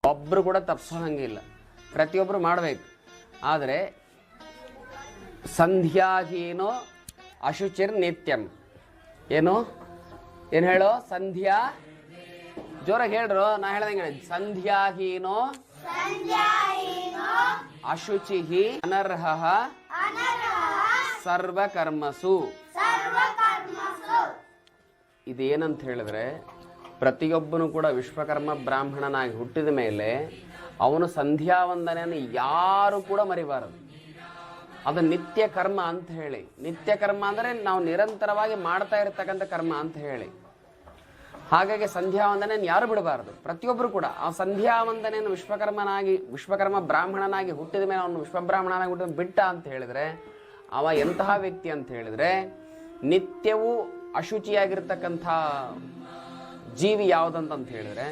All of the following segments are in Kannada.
ಒಬ್ಬರು ಕೂಡ ತಪ್ಪಿಸೋ ಹಂಗಿಲ್ಲ, ಪ್ರತಿಯೊಬ್ಬರು ಮಾಡಬೇಕು. ಆದರೆ ಸಂಧ್ಯಾಹೀನೋ ಅಶುಚಿರ್ ನಿತ್ಯಂ. ಏನು ಹೇಳೋ? ಸಂಧ್ಯಾ ಜೋರಾಗಿ ಹೇಳ್ರು, ನಾ ಹೇಳ್ದಂಗೆ ಹೇಳಿ. ಸಂಧ್ಯಾಹೀನೋ ಅಶುಚಿ ಅನರ್ಹ ಸರ್ವಕರ್ಮಸು. ಇದೇನಂತ ಹೇಳಿದ್ರೆ, ಪ್ರತಿಯೊಬ್ಬನು ಕೂಡ ವಿಶ್ವಕರ್ಮ ಬ್ರಾಹ್ಮಣನಾಗಿ ಹುಟ್ಟಿದ ಮೇಲೆ ಅವನು ಸಂಧ್ಯಾ ವಂದನೆಯನ್ನು ಯಾರು ಕೂಡ ಮರಿಬಾರದು. ಅದು ನಿತ್ಯ ಕರ್ಮ ಅಂತ ಹೇಳಿ. ನಿತ್ಯ ಕರ್ಮ ಅಂದರೆ ನಾವು ನಿರಂತರವಾಗಿ ಮಾಡ್ತಾ ಇರತಕ್ಕಂಥ ಕರ್ಮ ಅಂತ ಹೇಳಿ. ಹಾಗಾಗಿ ಸಂಧ್ಯಾ ವಂದನೆಯನ್ನು ಯಾರು ಬಿಡಬಾರದು. ಪ್ರತಿಯೊಬ್ಬರು ಕೂಡ ಆ ಸಂಧ್ಯಾ ವಂದನೆಯನ್ನು ವಿಶ್ವಕರ್ಮ ಬ್ರಾಹ್ಮಣನಾಗಿ ಹುಟ್ಟಿದ ಮೇಲೆ ಅವನು ವಿಶ್ವಬ್ರಾಹ್ಮಣನಾಗಿ ಹುಟ್ಟಿದ ಬಿಟ್ಟ ಅಂತ ಹೇಳಿದ್ರೆ ಅವ ಎಂತಹ ವ್ಯಕ್ತಿ ಅಂತ ಹೇಳಿದ್ರೆ, ನಿತ್ಯವೂ ಅಶುಚಿಯಾಗಿರ್ತಕ್ಕಂಥ ಜೀವಿ ಯಾವುದಂತ ಹೇಳಿದ್ರೆ,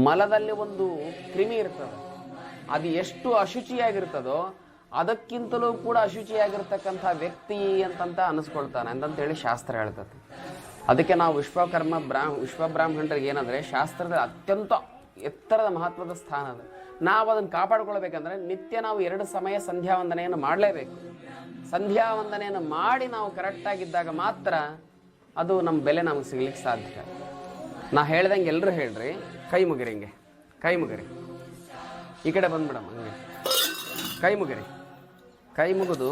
ಮಲದಲ್ಲಿ ಒಂದು ಕ್ರಿಮಿ ಇರ್ತದೆ, ಅದು ಎಷ್ಟು ಅಶುಚಿಯಾಗಿರ್ತದೋ ಅದಕ್ಕಿಂತಲೂ ಕೂಡ ಅಶುಚಿಯಾಗಿರ್ತಕ್ಕಂಥ ವ್ಯಕ್ತಿ ಅಂತಂತ ಅನಿಸ್ಕೊಳ್ತಾನೆ ಅಂತಂತೇಳಿ ಶಾಸ್ತ್ರ ಹೇಳ್ತದೆ. ಅದಕ್ಕೆ ನಾವು ವಿಶ್ವಬ್ರಾಹ್ಮಣರಿಗೆ ಏನಂದರೆ ಶಾಸ್ತ್ರದ ಅತ್ಯಂತ ಎತ್ತರದ ಮಹತ್ವದ ಸ್ಥಾನ ಅದು. ನಾವು ಅದನ್ನು ಕಾಪಾಡ್ಕೊಳ್ಬೇಕಂದ್ರೆ ನಿತ್ಯ ನಾವು 2 ಸಮಯ ಸಂಧ್ಯಾ ವಂದನೆಯನ್ನು ಮಾಡಲೇಬೇಕು. ಸಂಧ್ಯಾ ವಂದನೆಯನ್ನು ಮಾಡಿ ನಾವು ಕರೆಕ್ಟಾಗಿದ್ದಾಗ ಮಾತ್ರ ಅದು ನಮ್ಮ ಬೆಲೆ ನಮಗೆ ಸಿಗ್ಲಿಕ್ಕೆ ಸಾಧ್ಯ. ನಾ ಹೇಳ್ದಂಗೆ ಎಲ್ಲರೂ ಹೇಳ್ರಿ, ಕೈ ಮುಗಿರಿ, ಹಿಂಗೆ ಕೈ ಮುಗಿರಿ, ಈ ಕಡೆ ಬಂದ್ಬಿಡಮ್ಮ, ಹಂಗೆ ಕೈ ಮುಗಿರಿ. ಕೈ ಮುಗಿದು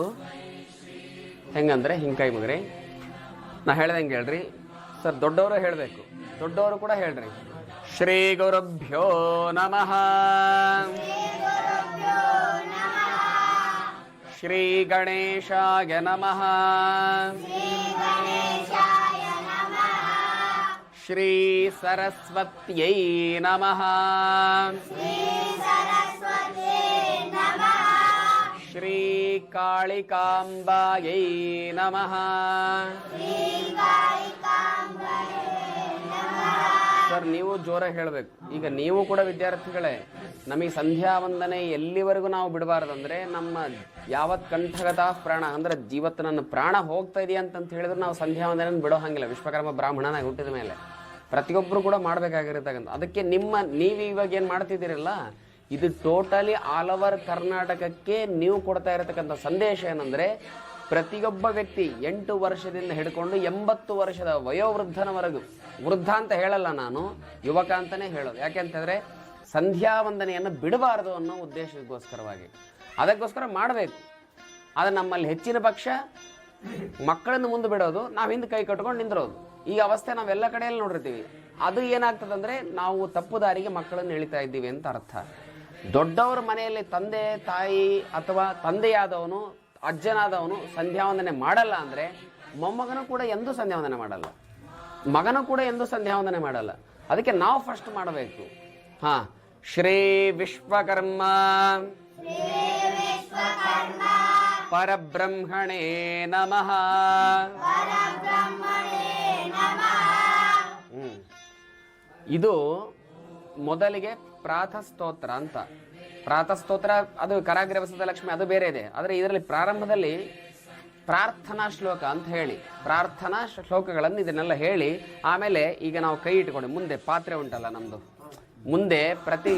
ಹೆಂಗಂದ್ರೆ ಹಿಂಗೆ ಕೈ ಮುಗಿರಿ. ನಾ ಹೇಳ್ದಂಗೆ ಹೇಳ್ರಿ ಸರ್. ದೊಡ್ಡವರು ಹೇಳಬೇಕು, ದೊಡ್ಡವರು ಕೂಡ ಹೇಳ್ರಿ. ಶ್ರೀ ಗುರುಭ್ಯೋ ನಮಃ. ಶ್ರೀ ಗಣೇಶಾಯ ನಮಃ. ಶ್ರೀ ಸರಸ್ವತ್ಯೈ ನಮಃ. ಶ್ರೀ ಕಾಳಿಕಾಂಬಾಯೈ ನಮಃ. ಸರ್ ನೀವು ಜೋರಾಗಿ ಹೇಳಬೇಕು. ಈಗ ನೀವು ಕೂಡ ವಿದ್ಯಾರ್ಥಿಗಳೇ. ನಮಗೆ ಸಂಧ್ಯಾ ವಂದನೆ ಎಲ್ಲಿವರೆಗೂ ನಾವು ಬಿಡಬಾರ್ದಂದ್ರೆ, ನಮ್ಮ ಯಾವತ್ ಕಂಠಗತ ಪ್ರಾಣ ಅಂದ್ರೆ ಜೀವತ್ತು ನನ್ನ ಪ್ರಾಣ ಹೋಗ್ತಾ ಇದೆಯಾ ಅಂತ ಹೇಳಿದ್ರೆ ನಾವು ಸಂಧ್ಯಾ ವಂದನೆ ಬಿಡೋ ಹಂಗಿಲ್ಲ. ವಿಶ್ವಕರ್ಮ ಬ್ರಾಹ್ಮಣನಾಗಿ ಹುಟ್ಟಿದ ಮೇಲೆ ಪ್ರತಿಯೊಬ್ಬರು ಕೂಡ ಮಾಡಬೇಕಾಗಿರ್ತಕ್ಕಂಥ. ಅದಕ್ಕೆ ನೀವು ಇವಾಗ ಏನು ಮಾಡ್ತಿದ್ದೀರಲ್ಲ, ಇದು ಟೋಟಲಿ ಆಲ್ ಓವರ್ ಕರ್ನಾಟಕಕ್ಕೆ ನೀವು ಕೊಡ್ತಾ ಇರತಕ್ಕಂಥ ಸಂದೇಶ ಏನಂದರೆ, ಪ್ರತಿಯೊಬ್ಬ ವ್ಯಕ್ತಿ 8 ವರ್ಷದಿಂದ ಹಿಡ್ಕೊಂಡು 80 ವರ್ಷದ ವಯೋವೃದ್ಧನವರೆಗೂ, ವೃದ್ಧ ಅಂತ ಹೇಳಲ್ಲ ನಾನು, ಯುವಕ ಅಂತಲೇ ಹೇಳೋದು. ಯಾಕೆಂತಂದರೆ ಸಂಧ್ಯಾ ವಂದನೆಯನ್ನು ಬಿಡಬಾರ್ದು ಅನ್ನೋ ಉದ್ದೇಶಕ್ಕೋಸ್ಕರವಾಗಿ, ಅದಕ್ಕೋಸ್ಕರ ಮಾಡಬೇಕು. ಆದರೆ ನಮ್ಮಲ್ಲಿ ಹೆಚ್ಚಿನ ಪಕ್ಷ ಮಕ್ಕಳನ್ನು ಮುಂದೆ ಬಿಡೋದು, ನಾವು ಹಿಂದೆ ಕೈ ಕಟ್ಕೊಂಡು ನಿಂದಿರೋದು, ಈ ಅವಸ್ಥೆ ನಾವೆಲ್ಲ ಕಡೆಯಲ್ಲಿ ನೋಡಿರ್ತೀವಿ. ಅದು ಏನಾಗ್ತದಂದರೆ ನಾವು ತಪ್ಪು ದಾರಿಗೆ ಮಕ್ಕಳನ್ನು ಎಳಿತಾ ಇದ್ದೀವಿ ಅಂತ ಅರ್ಥ. ದೊಡ್ಡವರ ಮನೆಯಲ್ಲಿ ತಂದೆ ತಾಯಿ ಅಥವಾ ತಂದೆಯಾದವನು ಅಜ್ಜನಾದವನು ಸಂಧ್ಯಾ ವಂದನೆ ಮಾಡಲ್ಲ ಅಂದರೆ ಮೊಮ್ಮಗನೂ ಕೂಡ ಎಂದೂ ಸಂಧ್ಯಾ ವಂದನೆ ಮಾಡಲ್ಲ, ಮಗನೂ ಕೂಡ ಎಂದೂ ಸಂಧ್ಯಾ ವಂದನೆ ಮಾಡಲ್ಲ. ಅದಕ್ಕೆ ನಾವು ಫಸ್ಟ್ ಮಾಡಬೇಕು. ಶ್ರೀ ವಿಶ್ವಕರ್ಮ ಪರಬ್ರಹ್ಮಣೇ ನಮಃ. ಇದು ಮೊದಲಿಗೆ ಪ್ರಾತಃಸ್ತೋತ್ರ ಅಂತ. ಪ್ರಾತಃಸ್ತೋತ್ರ ಅದು ಕರಾಗ್ರವಸದ ಲಕ್ಷ್ಮಿ, ಅದು ಬೇರೆ ಇದೆ. ಆದರೆ ಇದರಲ್ಲಿ ಪ್ರಾರಂಭದಲ್ಲಿ ಪ್ರಾರ್ಥನಾ ಶ್ಲೋಕ ಅಂತ ಹೇಳಿ, ಪ್ರಾರ್ಥನಾ ಶ್ಲೋಕಗಳನ್ನು ಇದನ್ನೆಲ್ಲ ಹೇಳಿ, ಆಮೇಲೆ ಈಗ ನಾವು ಕೈ ಇಟ್ಕೊಂಡು ಮುಂದೆ ಪಾತ್ರೆ ಉಂಟಲ್ಲ ನಮ್ಮದು,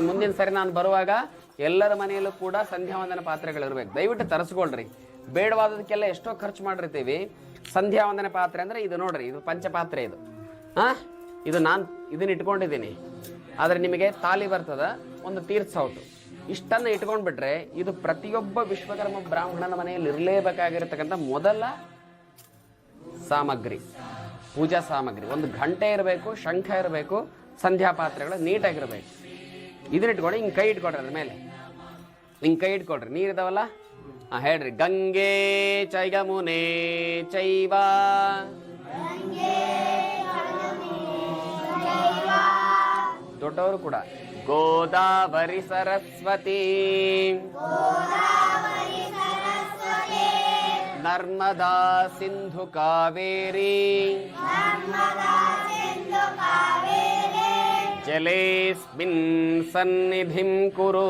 ಮುಂದಿನ ಸರಿ ನಾನು ಬರುವಾಗ ಎಲ್ಲರ ಮನೆಯಲ್ಲೂ ಕೂಡ ಸಂಧ್ಯಾ ವಂದನ ಪಾತ್ರೆಗಳಿರ್ಬೇಕು. ದಯವಿಟ್ಟು ತರಿಸ್ಕೊಳ್ರಿ. ಬೇಡವಾದದಕ್ಕೆಲ್ಲ ಎಷ್ಟೋ ಖರ್ಚು ಮಾಡಿರ್ತೀವಿ. ಸಂಧ್ಯಾ ವಂದನೆ ಪಾತ್ರೆ ಅಂದರೆ ಇದು ನೋಡ್ರಿ, ಇದು ಪಂಚಪಾತ್ರೆ. ಇದು ಇದು ನಾನು ಇದನ್ನ ಇಟ್ಕೊಂಡಿದ್ದೀನಿ. ಆದರೆ ನಿಮಗೆ ತಾಲಿ ಬರ್ತದ, ಒಂದು ತೀರ್ಥ ಸೌಟು, ಇಷ್ಟನ್ನು ಇಟ್ಕೊಂಡ್ಬಿಟ್ರೆ ಇದು ಪ್ರತಿಯೊಬ್ಬ ವಿಶ್ವಕರ್ಮ ಬ್ರಾಹ್ಮಣನ ಮನೆಯಲ್ಲಿ ಇರಲೇಬೇಕಾಗಿರ್ತಕ್ಕಂಥ ಮೊದಲ ಸಾಮಗ್ರಿ, ಪೂಜಾ ಸಾಮಗ್ರಿ. ಒಂದು ಘಂಟೆ ಇರಬೇಕು, ಶಂಖ ಇರಬೇಕು, ಸಂಧ್ಯಾ ಪಾತ್ರೆಗಳು ನೀಟಾಗಿರ್ಬೇಕು. ಇದನ್ನ ಇಟ್ಕೊಂಡು ಹಿಂಗೆ ಕೈ ಇಟ್ಕೊಡ್ರಿ, ಅದ್ರ ಮೇಲೆ ಹಿಂಗೆ ಕೈ ಇಟ್ಕೊಡ್ರಿ. ನೀರಿದಾವಲ್ಲ, ಹೇಳ್ರಿ. ಗಂಗೆ ಚೈಗಮುನೆ ಚೈವ ದೊಡ್ಡವರು ಕೂಡ ಗೋದಾವರಿ ಸರಸ್ವತಿ ನರ್ಮದಾ ಸಿಂಧು ಕಾವೇರಿ ಜಲೇಸ್ಮಿನ್ ಸನ್ನಿಧಿಂ ಕುರು.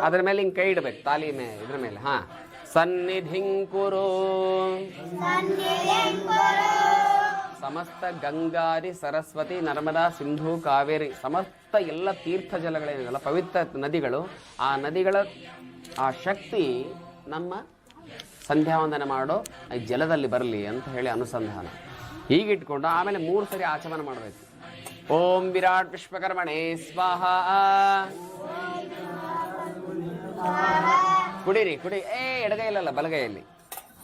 ಅದ್ರ ಮೇಲೆ ಹಿಂಗೆ ಕೈ ಇಡಬೇಕು, ತಾಲಿ ಇದ್ರ ಮೇಲೆ. ಸನ್ನಿಧಿಂ ಕುರು ಸಮಸ್ತ ಗಂಗಾರಿ ಸರಸ್ವತಿ ನರ್ಮದಾ ಸಿಂಧು ಕಾವೇರಿ ಸಮಸ್ತ ಎಲ್ಲ ತೀರ್ಥ ಜಲಗಳೇನಿದೆಯಲ್ಲ ಪವಿತ್ರ ನದಿಗಳು, ಆ ನದಿಗಳ ಆ ಶಕ್ತಿ ನಮ್ಮ ಸಂಧ್ಯಾವಂದನೆ ಮಾಡೋ ಈ ಜಲದಲ್ಲಿ ಬರಲಿ ಅಂತ ಹೇಳಿ ಅನುಸಂಧಾನ ಹೀಗಿಟ್ಕೊಂಡು ಆಮೇಲೆ 3 ಸರಿ ಆಚಮನ ಮಾಡಬೇಕು. ಓಂ ವಿರಾಟ್ ವಿಶ್ವಕರ್ಮಣೇ ಸ್ವಾಹ. ಕುಡೀರಿ ಎಡಗೈಲಲ್ಲ ಬಲಗೈಯಲ್ಲಿ,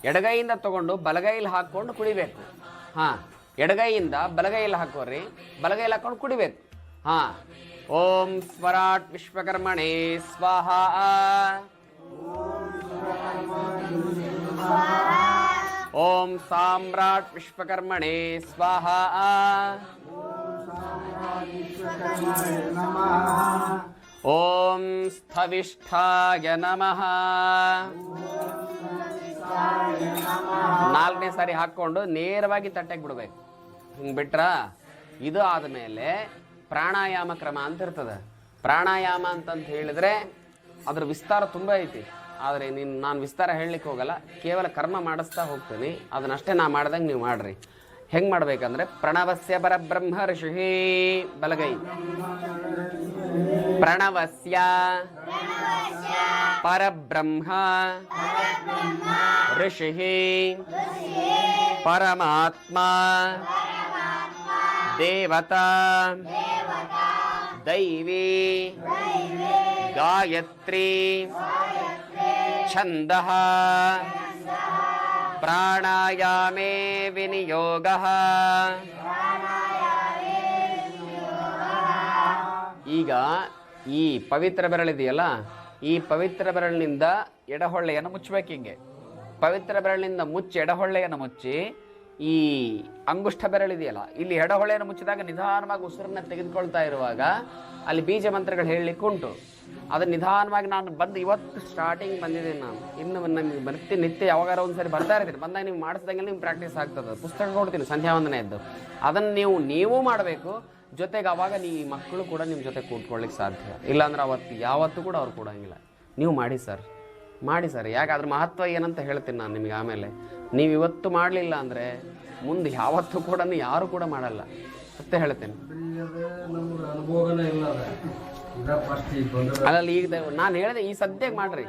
ಎಡಗೈಯಿಂದ ತಗೊಂಡು ಬಲಗೈಲಿ ಹಾಕ್ಕೊಂಡು ಕುಡಿಬೇಕು. ಎಡಗೈಯಿಂದ ಬಲಗೈಯಲ್ಲಿ ಹಾಕೋರಿ, ಬಲಗೈಲಿ ಹಾಕೊಂಡು ಕುಡಿಬೇಕು. ಓಂ ಸ್ವರಾಟ್ ವಿಶ್ವಕರ್ಮಣೇ ಸ್ವಾಹ. ಓಂ ಸಾಮ್ರಾಟ್ ವಿಶ್ವಕರ್ಮಣೇ ಸ್ವಾಹ. ಓಂ ಸ್ಥವಿಷ್ಠಾಯ ನಮಃ. 4ನೇ ಸಾರಿ ಹಾಕ್ಕೊಂಡು ನೇರವಾಗಿ ತಟ್ಟೆಗೆ ಬಿಡ್ಬೇಕು. ಹಿಂಗೆ ಬಿಟ್ರ ಇದು ಆದಮೇಲೆ ಪ್ರಾಣಾಯಾಮ ಕ್ರಮ ಅಂತ ಇರ್ತದೆ. ಪ್ರಾಣಾಯಾಮ ಅಂತಂತ ಹೇಳಿದ್ರೆ ಅದ್ರ ವಿಸ್ತಾರ ತುಂಬ ಐತಿ, ಆದರೆ ನಾನು ವಿಸ್ತಾರ ಹೇಳಲಿಕ್ಕೆ ಹೋಗಲ್ಲ, ಕೇವಲ ಕರ್ಮ ಮಾಡಿಸ್ತಾ ಹೋಗ್ತೀನಿ. ಅದನ್ನಷ್ಟೇ ನಾ ಮಾಡ್ದಂಗೆ ನೀವು ಮಾಡ್ರಿ. ಹೆಂಗೆ ಮಾಡ್ಬೇಕಂದ್ರೆ ಪ್ರಣವಸ್ಯ ಪರಬ್ರಹ್ಮ ಋಷಿ ಬಲಗೈ, ಪ್ರಣವಸ್ಯ ಪರಬ್ರಹ್ಮ ಋಷಿ ಪರಮಾತ್ಮ ದೇವತಾ ದೈವಿ ಗಾಯತ್ರಿ ಛಂದಃ ಪ್ರಾಣಾಯಾಮೇ ವಿನಿಯೋಗಃ. ಈಗ ಈ ಪವಿತ್ರ ಬೆರಳಿದೆಯಲ್ಲ, ಈ ಪವಿತ್ರ ಬೆರಳಿನಿಂದ ಎಡಹೊಳ್ಳೆಯನ್ನು ಮುಚ್ಚಬೇಕು. ಹಿಂಗೆ ಪವಿತ್ರ ಬೆರಳಿನಿಂದ ಮುಚ್ಚಿ ಎಡಹೊಳ್ಳೆಯನ್ನು ಮುಚ್ಚಿ ಈ ಅಂಗುಷ್ಠ ಬೆರಳಿದೆಯಲ್ಲ, ಇಲ್ಲಿ ಎಡಹೊಳೆಯನ್ನು ಮುಚ್ಚಿದಾಗ ನಿಧಾನವಾಗಿ ಉಸಿರನ್ನ ತೆಗೆದುಕೊಳ್ತಾ ಇರುವಾಗ ಅಲ್ಲಿ ಬೀಜ ಮಂತ್ರಗಳು ಹೇಳಲಿಕ್ಕೆ ಉಂಟು. ಅದನ್ನು ನಿಧಾನವಾಗಿ ನಾನು ಬಂದು ಇವತ್ತು ಸ್ಟಾರ್ಟಿಂಗ್ ಬಂದಿದ್ದೀನಿ. ನಾನು ಇನ್ನು ನಮಗೆ ಬರ್ತೀನಿ, ನಿತ್ಯ ಯಾವಾಗಾರ ಒಂದು ಸರಿ ಬರ್ತಾ ಇರ್ತೀನಿ. ಬಂದಾಗ ನೀವು ಮಾಡಿಸಿದಂಗೆ ನಿಮ್ಗೆ ಪ್ರಾಕ್ಟೀಸ್ ಆಗ್ತದೆ. ಪುಸ್ತಕ ಕೊಡ್ತೀನಿ ಸಂಧ್ಯಾವಂದನೆ ಇದ್ದು, ಅದನ್ನು ನೀವು ಮಾಡಬೇಕು. ಜೊತೆಗೆ ಅವಾಗ ಈ ಮಕ್ಕಳು ಕೂಡ ನಿಮ್ಮ ಜೊತೆ ಕೂತ್ಕೊಳ್ಳಿಕ್ಕೆ ಸಾಧ್ಯ. ಇಲ್ಲಾಂದ್ರೆ ಯಾವತ್ತೂ ಕೂಡ ಅವ್ರು ಕೊಡೋಂಗಿಲ್ಲ. ನೀವು ಮಾಡಿ ಸರ್, ಮಾಡಿ ಸರ್. ಯಾಕೆ ಅದ್ರ ಮಹತ್ವ ಏನಂತ ಹೇಳ್ತೀನಿ ನಾನು ನಿಮಗೆ ಆಮೇಲೆ. ನೀವು ಇವತ್ತು ಮಾಡಲಿಲ್ಲ ಅಂದರೆ ಮುಂದೆ ಯಾವತ್ತೂ ಕೂಡ ಯಾರು ಕೂಡ ಮಾಡಲ್ಲ. ಮತ್ತೆ ಹೇಳ್ತೇನೆ. ಅಲ್ಲಲ್ಲಿ ಈಗ ನಾನು ಹೇಳಿದೆ, ಈ ಸದ್ಯಕ್ಕೆ ಮಾಡ್ರಿ.